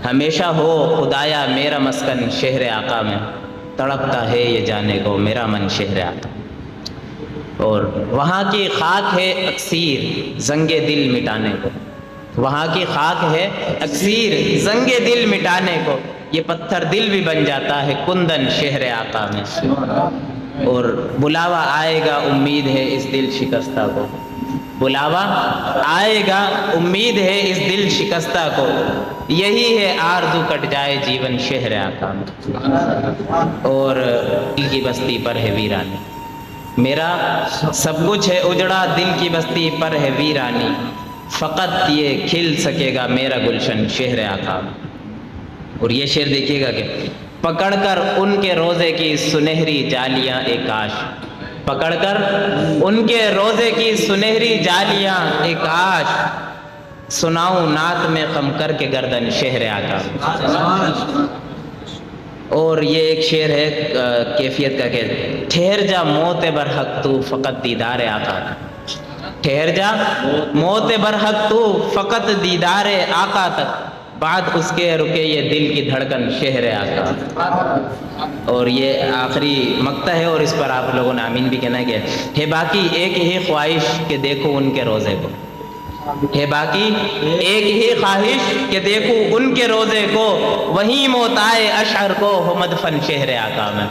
ہمیشہ ہو خدایا میرا مسکن شہر آقا میں، تڑپتا ہے یہ جانے کو میرا من شہر آقا۔ اور وہاں کی خاک ہے اکسیر زنگ دل مٹانے کو، وہاں کی خاک ہے اکسیر زنگ دل مٹانے کو، یہ پتھر دل بھی بن جاتا ہے کندن شہر آقا میں۔ اور بلاوا آئے گا امید ہے اس دل شکستہ کو، بلاوا آئے گا امید ہے اس دل شکستہ کو، یہی ہے آرزو کٹ جائے جیون شہر آقا میں۔ اور دل کی بستی پر ہے ویرانی، میرا سب کچھ ہے اجڑا دل کی بستی پر ہے ویرانی، فقط یہ کھل سکے گا میرا گلشن شہر آقا میں۔ اور یہ شعر دیکھیے گا کہ پکڑ کر ان کے روزے کی سنہری جالیاں اے کاش، پکڑ کر ان کے روزے کی سنہری جالیاں اے کاش، سناؤں نعت میں خم کر کے گردن شہر آقا۔ اور یہ ایک شعر ہے کیفیت کا کہ ٹھہر جا موت برحق تو فقط دیدار آقا، ٹھہر جا موت برحق تو فقط دیدار آقا تک، بعد اس کے رکے یہ دل کی دھڑکن شہر آقا۔ اور یہ آخری مقطع ہے اور اس پر آپ لوگوں نے آمین بھی کہنا ہے باقی ایک ہی خواہش کہ دیکھو ان کے روزے کو، ہے باقی ایک ہی خواہش کہ دیکھوں ان کے روزے کو، وہیں موت آئے اشعر کو ہو مدفن شہر آقا میں۔